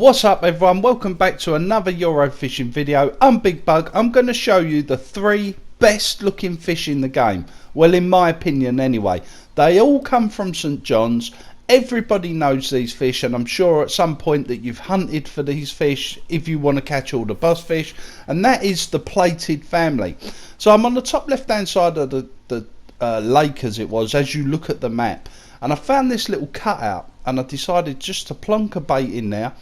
What's up everyone, welcome back to another Euro fishing video. I'm Big Bug. I'm going to show you the 3 best looking fish in the game. Well, in my opinion anyway. They all come from St John's. Everybody knows these fish, and I'm sure at some point that you've hunted for these fish if you want to catch all the bass fish, and that is the plated family. So I'm on the top left hand side of the lake as it was, as you look at the map, and I found this little cutout and I decided just to plonk a bait in there.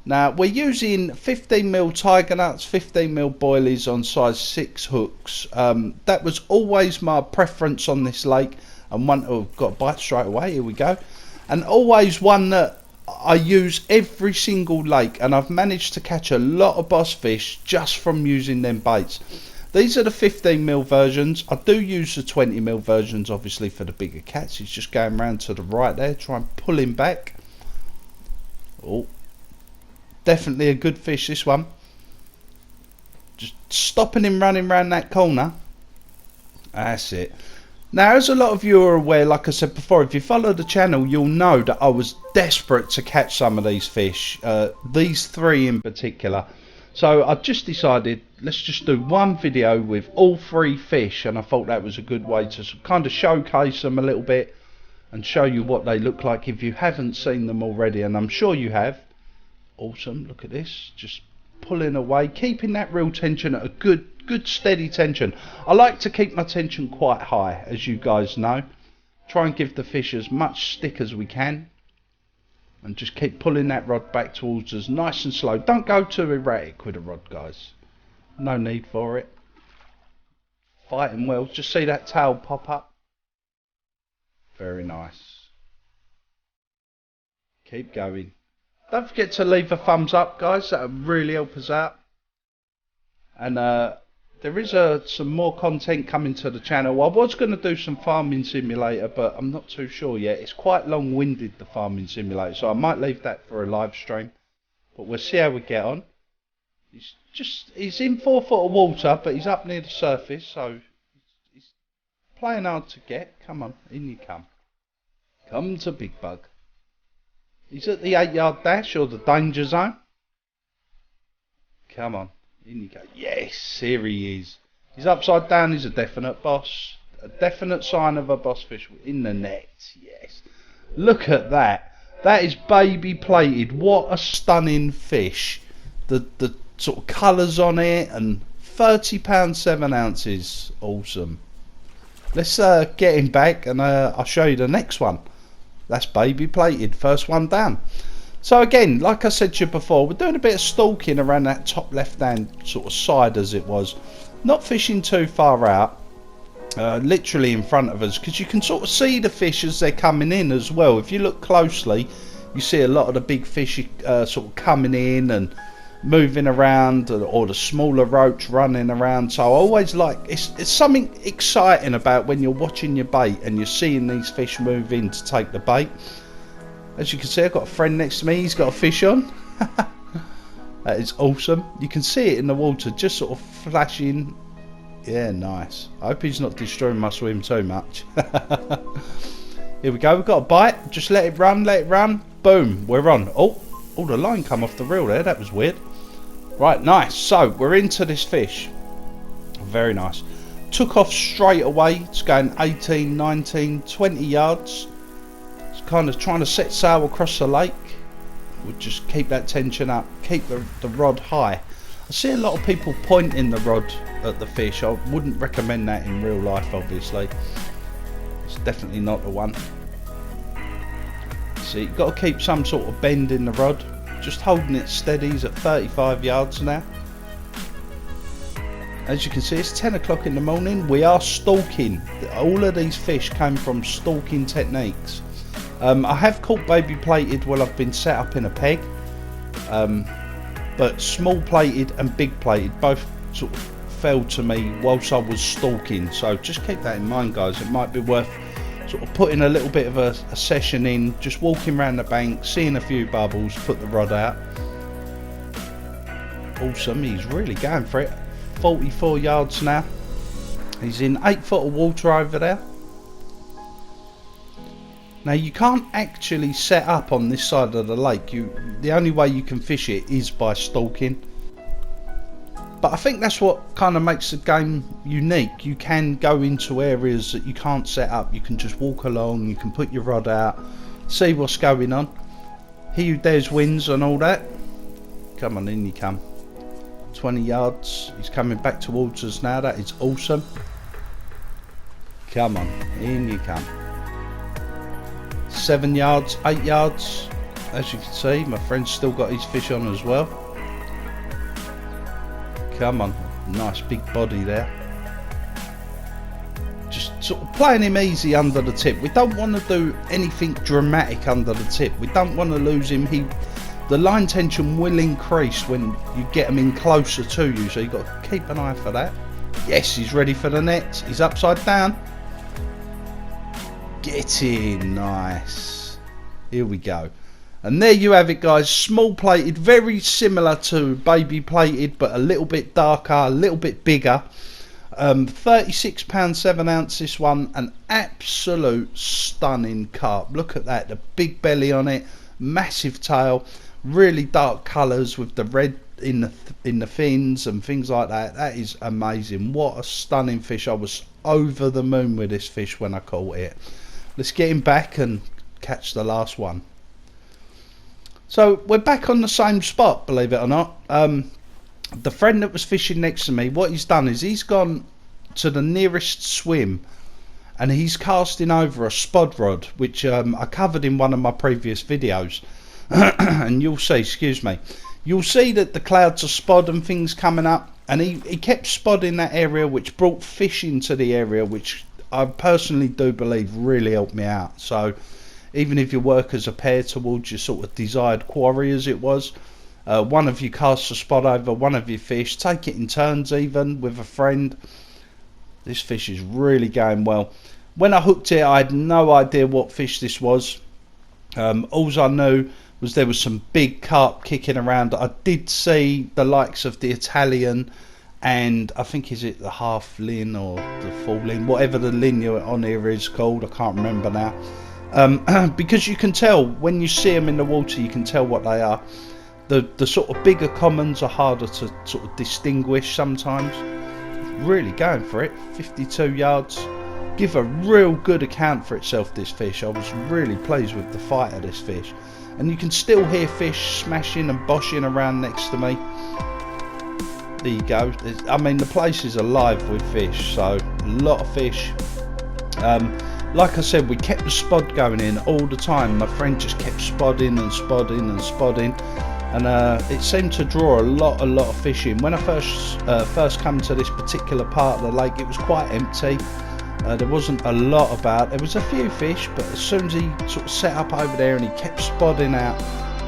Now we're using 15mm tiger nuts, 15mm boilies on size 6 hooks. That was always my preference on this lake, and one, oh, got a bite straight away, here we go, and always one that I use every single lake, and I've managed to catch a lot of bass fish just from using them baits. These are the 15mm versions. I do use the 20mm versions obviously for the bigger cats. He's just going round to the right there, try and pull him back. Oh, definitely a good fish, this one. Just stopping him running around that corner. That's it. Now, as a lot of you are aware, like I said before, if you follow the channel, you'll know that I was desperate to catch some of these fish. These 3 in particular. So I just decided, let's just do one video with all 3 fish, and I thought that was a good way to kind of showcase them a little bit and show you what they look like if you haven't seen them already, and I'm sure you have. Awesome, look at this, just pulling away, keeping that real tension at a good steady tension. I like to keep my tension quite high, as you guys know. Try and give the fish as much stick as we can, and just keep pulling that rod back towards us nice and slow. Don't go too erratic with the rod, guys, no need for it. Fighting well, just see that tail pop up. Very nice. Keep going. Don't forget to leave a thumbs up, guys, that would really help us out. And there is some more content coming to the channel. I was going to do some farming simulator, but I'm not too sure yet. It's quite long-winded, the farming simulator, so I might leave that for a live stream. But we'll see how we get on. He's in 4 foot of water, but he's up near the surface, so he's playing hard to get. Come on, in you come. Come to Big Bug. He's at the 8-yard dash, or the danger zone. Come on, in you go. Yes, here he is. He's upside down. He's a definite boss. A definite sign of a boss fish in the net. Yes. Look at that. That is baby plated. What a stunning fish. The sort of colours on it, and £30 7 ounces. Awesome. Let's get him back, and I'll show you the next one. That's baby plated, first one down. So again, like I said to you before, we're doing a bit of stalking around that top left hand sort of side as it was. Not fishing too far out, literally in front of us, because you can sort of see the fish as they're coming in as well. If you look closely, you see a lot of the big fish sort of coming in and moving around, or the smaller roach running around. So I always like, it's something exciting about when you're watching your bait and you're seeing these fish move in to take the bait. As you can see, I've got a friend next to me, he's got a fish on. That is awesome. You can see it in the water, just sort of flashing. Yeah, nice. I hope he's not destroying my swim too much. Here we go, we've got a bite. Just let it run, let it run. Boom, we're on. Oh, the line come off the reel there, that was weird. Right, nice. So we're into this fish. Very nice. Took off straight away. It's going 18, 19, 20 yards. It's kind of trying to set sail across the lake. We'll just keep that tension up, keep the rod high. I see a lot of people pointing the rod at the fish. I wouldn't recommend that in real life, obviously. It's definitely not the one. See, you've got to keep some sort of bend in the rod. Just holding it steady. He's at 35 yards now. As you can see, it's 10 o'clock in the morning. We are stalking. All of these fish came from stalking techniques. I have caught baby plated while I've been set up in a peg. But small plated and big plated both sort of fell to me whilst I was stalking. So just keep that in mind, guys. It might be worth sort of putting a little bit of a session in, just walking around the bank, seeing a few bubbles, put the rod out. Awesome, he's really going for it. 44 yards now. He's in 8 foot of water over there. Now you can't actually set up on this side of the lake. The only way you can fish it is by stalking. But I think that's what kind of makes the game unique. You can go into areas that you can't set up. You can just walk along, you can put your rod out, see what's going on. He who dares wins and all that. Come on, in you come. 20 yards. He's coming back towards us now. That is awesome. Come on, in you come. 7 yards, 8 yards. As you can see, my friend's still got his fish on as well. Come on, nice big body there. Just sort of playing him easy under the tip. We don't want to do anything dramatic under the tip. We don't want to lose him. The line tension will increase when you get him in closer to you, so you've got to keep an eye for that. Yes, he's ready for the net. He's upside down. Get in, nice. Here we go. And there you have it, guys. Small plated, very similar to baby plated, but a little bit darker, a little bit bigger. £36 7 ounce this one. An absolute stunning carp. Look at that, the big belly on it, massive tail, really dark colours with the red in the fins and things like that. That is amazing. What a stunning fish. I was over the moon with this fish when I caught it. Let's get him back and catch the last one. So we're back on the same spot, believe it or not. The friend that was fishing next to me, what he's done is he's gone to the nearest swim and he's casting over a spod rod, which I covered in one of my previous videos. And you'll see, excuse me, you'll see that the clouds are spod and things coming up, and he kept spodding that area, which brought fish into the area, which I personally do believe really helped me out. So even if you work as a pair towards your sort of desired quarry, as it was, one of you casts a spot over, one of you fish, take it in turns even with a friend. This fish is really going well. When I hooked it, I had no idea what fish this was. All I knew was there was some big carp kicking around. I did see the likes of the Italian and I think, is it the half ling or the full ling, whatever the ling on here is called, I can't remember now. Because you can tell when you see them in the water, you can tell what they are. The sort of bigger commons are harder to sort of distinguish sometimes. Really going for it. 52 yards. Give a real good account for itself, this fish. I was really pleased with the fight of this fish. And you can still hear fish smashing and boshing around next to me. There you go. I mean, the place is alive with fish, so a lot of fish. Like I said, we kept the spod going in all the time. My friend just kept spodding and spodding and spodding, and it seemed to draw a lot of fish in. When I first come to this particular part of the lake, it was quite empty. There wasn't a lot about. There was a few fish, but as soon as he sort of set up over there and he kept spodding out,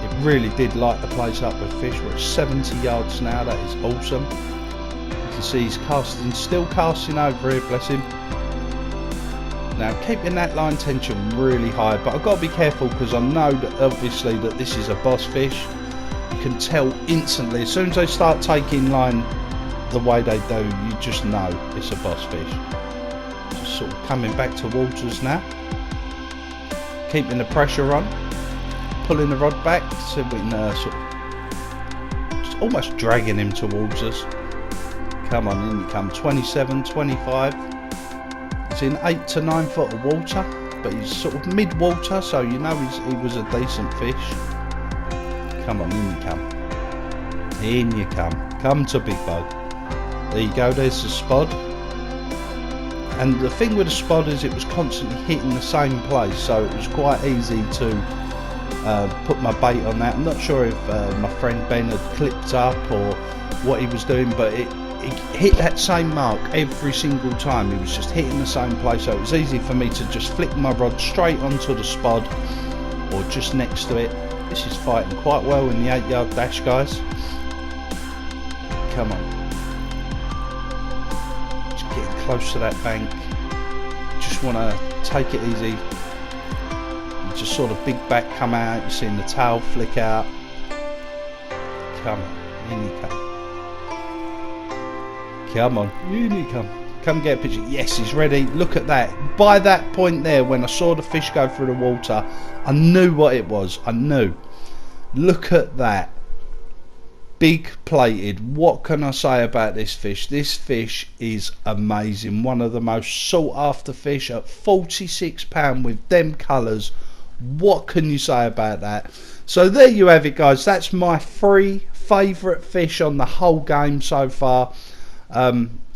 it really did light the place up with fish. We're at 70 yards now. That is awesome. You can see he's casting, still casting over here, bless him. Now keeping that line tension really high, but I've got to be careful because I know that obviously that this is a boss fish. You can tell instantly as soon as they start taking line the way they do, you just know it's a boss fish. Just sort of coming back towards us now, keeping the pressure on, pulling the rod back so we can sort of just almost dragging him towards us. Come on, in you come. 27, 25. He's in 8 to 9 foot of water, but he's sort of mid-water, so you know he was a decent fish. Come on, in you come. In you come. Come to Big Bug. There you go, there's the spod. And the thing with the spod is it was constantly hitting the same place, so it was quite easy to put my bait on that. I'm not sure if my friend Ben had clipped up or what he was doing, but it hit that same mark every single time. It was just hitting the same place, so it was easy for me to just flick my rod straight onto the spod or just next to it. This is fighting quite well in the 8-yard dash, guys. Come on, just getting close to that bank. Just want to take it easy. You just saw the big back come out, you're seeing the tail flick out. Come on, in you come. Come on, in you come. come get a picture. Yes, he's ready. Look at that. By that point there, when I saw the fish go through the water, I knew what it was. I knew. Look at that. Big plated. What can I say about this fish? This fish is amazing. One of the most sought after fish at £46 with them colours. What can you say about that? So there you have it, guys. That's my 3 favourite fish on the whole game so far.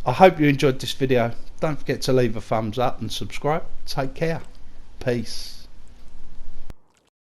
I hope you enjoyed this video. Don't forget to leave a thumbs up and subscribe. Take care. Peace.